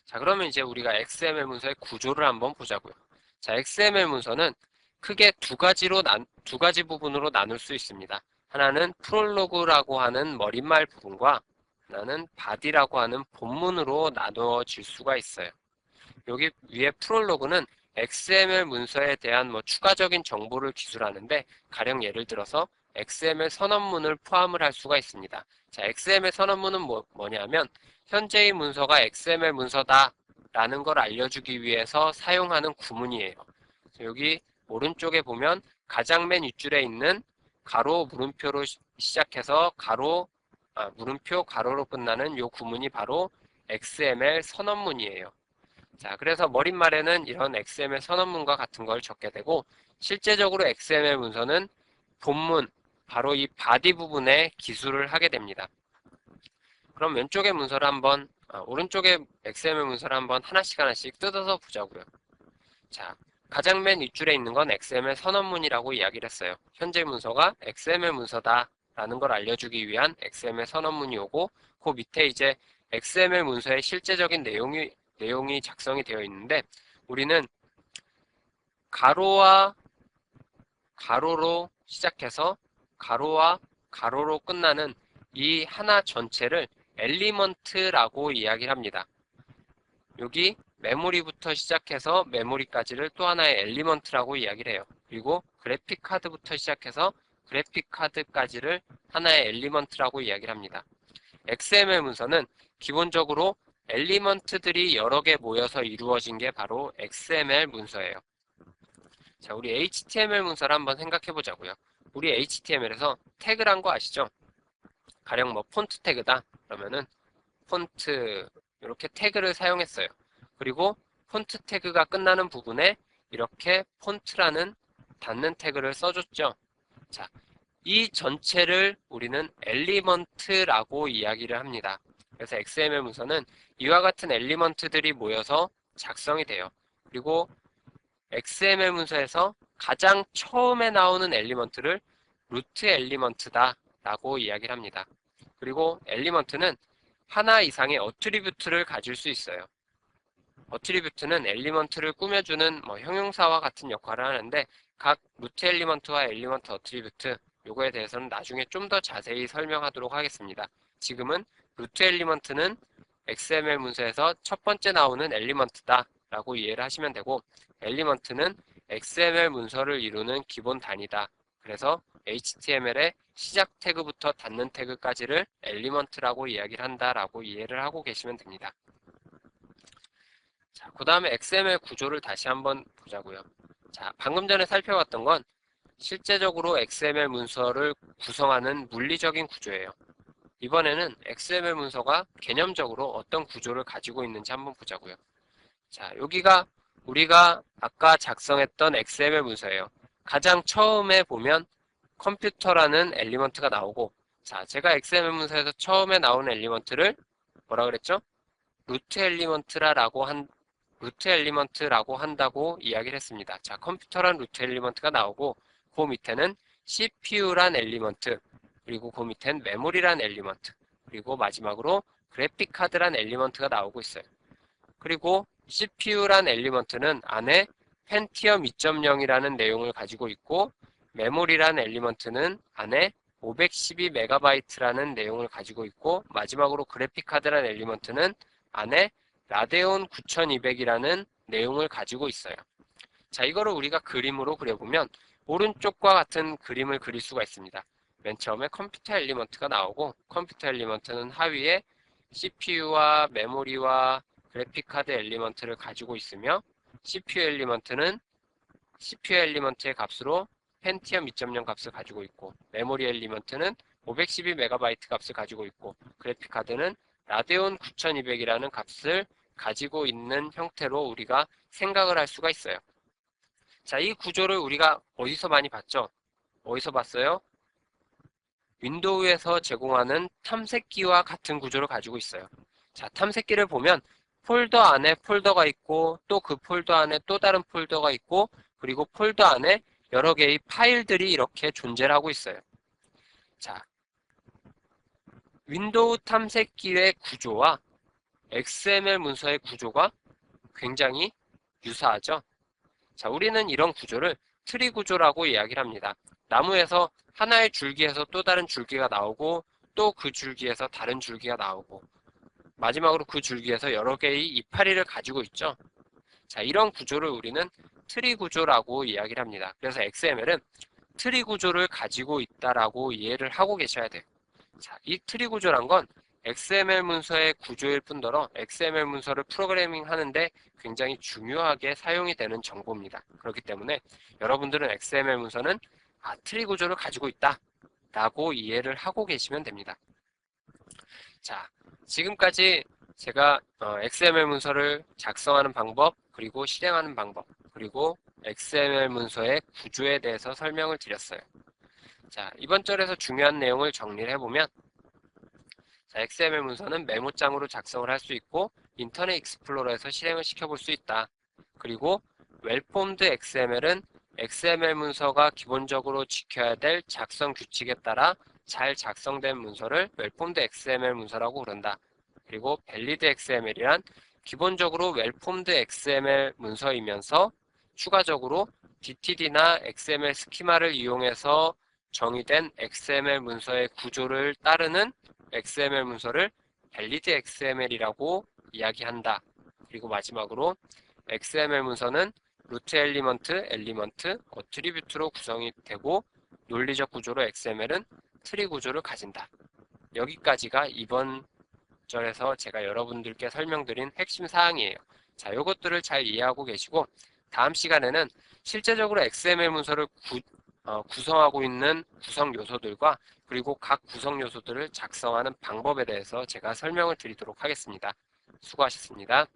자, 그러면 이제 우리가 XML 문서의 구조를 한번 보자고요. 자, XML 문서는 크게 두 가지 부분으로 나눌 수 있습니다. 하나는 프롤로그라고 하는 머릿말 부분과 하나는 바디라고 하는 본문으로 나누어질 수가 있어요. 여기 위에 프롤로그는 XML 문서에 대한 추가적인 정보를 기술하는데, 가령 예를 들어서 XML 선언문을 포함을 할 수가 있습니다. 자, XML 선언문은 뭐냐면 현재의 문서가 XML 문서다 라는 걸 알려주기 위해서 사용하는 구문이에요. 여기 오른쪽에 보면 가장 맨 윗줄에 있는 가로 물음표로 시작해서 물음표 가로로 끝나는 이 구문이 바로 XML 선언문이에요. 자, 그래서 머릿말에는 이런 XML 선언문과 같은 걸 적게 되고, 실제적으로 XML 문서는 본문, 바로 이 바디 부분에 기술을 하게 됩니다. 그럼 왼쪽의 문서를 오른쪽의 XML 문서를 한번 하나씩 뜯어서 보자고요. 자, 가장 맨 윗줄에 있는 건 XML 선언문이라고 이야기를 했어요. 현재 문서가 XML 문서다 라는 걸 알려주기 위한 XML 선언문이 오고, 그 밑에 이제 XML 문서의 실제적인 내용이 작성이 되어 있는데, 우리는 가로와 가로로 시작해서 가로와 가로로 끝나는 이 하나 전체를 엘리먼트라고 이야기를 합니다. 여기 메모리부터 시작해서 메모리까지를 또 하나의 엘리먼트라고 이야기를 해요. 그리고 그래픽 카드부터 시작해서 그래픽 카드까지를 하나의 엘리먼트라고 이야기를 합니다. XML 문서는 기본적으로 엘리먼트들이 여러 개 모여서 이루어진 게 바로 XML 문서예요. 자, 우리 HTML 문서를 한번 생각해 보자고요. 우리 HTML에서 태그란 거 아시죠? 가령 폰트 태그다 그러면은 폰트 이렇게 태그를 사용했어요. 그리고 폰트 태그가 끝나는 부분에 이렇게 폰트라는 닫는 태그를 써줬죠. 자, 이 전체를 우리는 엘리먼트라고 이야기를 합니다. 그래서 XML 문서는 이와 같은 엘리먼트들이 모여서 작성이 돼요. 그리고 XML 문서에서 가장 처음에 나오는 엘리먼트를 루트 엘리먼트다 라고 이야기를 합니다. 그리고 엘리먼트는 하나 이상의 어트리뷰트를 가질 수 있어요. 어트리뷰트는 엘리먼트를 꾸며주는 형용사와 같은 역할을 하는데, 각 루트 엘리먼트와 엘리먼트 어트리뷰트 요거에 대해서는 나중에 좀 더 자세히 설명하도록 하겠습니다. 지금은 루트 엘리먼트는 XML 문서에서 첫 번째 나오는 엘리먼트다 라고 이해를 하시면 되고, 엘리먼트는 XML 문서를 이루는 기본 단위다. 그래서 HTML의 시작 태그부터 닫는 태그까지를 엘리먼트라고 이야기를 한다라고 이해를 하고 계시면 됩니다. 자, 그 다음에 XML 구조를 다시 한번 보자고요. 자, 방금 전에 살펴봤던 건 실제적으로 XML 문서를 구성하는 물리적인 구조예요. 이번에는 XML 문서가 개념적으로 어떤 구조를 가지고 있는지 한번 보자고요. 자, 여기가 우리가 아까 작성했던 XML 문서예요. 가장 처음에 보면 컴퓨터라는 엘리먼트가 나오고, 자, 제가 XML 문서에서 처음에 나온 엘리먼트를 뭐라 그랬죠? 루트 엘리먼트라고 한다고 이야기를 했습니다. 자, 컴퓨터란 루트 엘리먼트가 나오고, 그 밑에는 CPU란 엘리먼트, 그리고 그 밑엔 메모리란 엘리먼트, 그리고 마지막으로 그래픽 카드란 엘리먼트가 나오고 있어요. 그리고 CPU란 엘리먼트는 안에 펜티엄 2.0이라는 내용을 가지고 있고, 메모리란 엘리먼트는 안에 512MB라는 내용을 가지고 있고, 마지막으로 그래픽 카드란 엘리먼트는 안에 라데온 9200이라는 내용을 가지고 있어요. 자, 이거를 우리가 그림으로 그려보면 오른쪽과 같은 그림을 그릴 수가 있습니다. 맨 처음에 컴퓨터 엘리먼트가 나오고, 컴퓨터 엘리먼트는 하위에 CPU와 메모리와 그래픽 카드 엘리먼트를 가지고 있으며, CPU 엘리먼트는 CPU 엘리먼트의 값으로 펜티엄 2.0 값을 가지고 있고, 메모리 엘리먼트는 512MB 값을 가지고 있고, 그래픽 카드는 라데온 9200이라는 값을 가지고 있는 형태로 우리가 생각을 할 수가 있어요. 자, 이 구조를 우리가 어디서 많이 봤죠? 어디서 봤어요? 윈도우에서 제공하는 탐색기와 같은 구조를 가지고 있어요. 자, 탐색기를 보면 폴더 안에 폴더가 있고, 또 그 폴더 안에 또 다른 폴더가 있고, 그리고 폴더 안에 여러 개의 파일들이 이렇게 존재를 하고 있어요. 자, 윈도우 탐색기의 구조와 XML 문서의 구조가 굉장히 유사하죠. 자, 우리는 이런 구조를 트리 구조라고 이야기를 합니다. 나무에서 하나의 줄기에서 또 다른 줄기가 나오고 또 그 줄기에서 다른 줄기가 나오고 마지막으로 그 줄기에서 여러 개의 이파리를 가지고 있죠. 자, 이런 구조를 우리는 트리 구조라고 이야기를 합니다. 그래서 XML은 트리 구조를 가지고 있다라고 이해를 하고 계셔야 돼요. 자, 이 트리 구조란 건 XML 문서의 구조일 뿐더러 XML 문서를 프로그래밍 하는데 굉장히 중요하게 사용이 되는 정보입니다. 그렇기 때문에 여러분들은 XML 문서는 트리 구조를 가지고 있다 라고 이해를 하고 계시면 됩니다. 자, 지금까지 제가 XML 문서를 작성하는 방법, 그리고 실행하는 방법, 그리고 XML 문서의 구조에 대해서 설명을 드렸어요. 자, 이번 절에서 중요한 내용을 정리를 해보면, 자, XML 문서는 메모장으로 작성을 할 수 있고 인터넷 익스플로러에서 실행을 시켜볼 수 있다. 그리고 웰폼드 XML은 XML 문서가 기본적으로 지켜야 될 작성 규칙에 따라 잘 작성된 문서를 웰폼드 XML 문서라고 부른다. 그리고 밸리드 XML이란 기본적으로 웰폼드 XML 문서이면서 추가적으로 DTD나 XML 스키마를 이용해서 정의된 XML 문서의 구조를 따르는 XML 문서를 밸리드 XML이라고 이야기한다. 그리고 마지막으로 XML 문서는 루트 엘리먼트, 어트리뷰트로 구성이 되고 논리적 구조로 XML은 트리 구조를 가진다. 여기까지가 이번 절에서 제가 여러분들께 설명드린 핵심 사항이에요. 자, 이것들을 잘 이해하고 계시고 다음 시간에는 실제적으로 XML 문서를 구성하고 있는 구성 요소들과 그리고 각 구성 요소들을 작성하는 방법에 대해서 제가 설명을 드리도록 하겠습니다. 수고하셨습니다.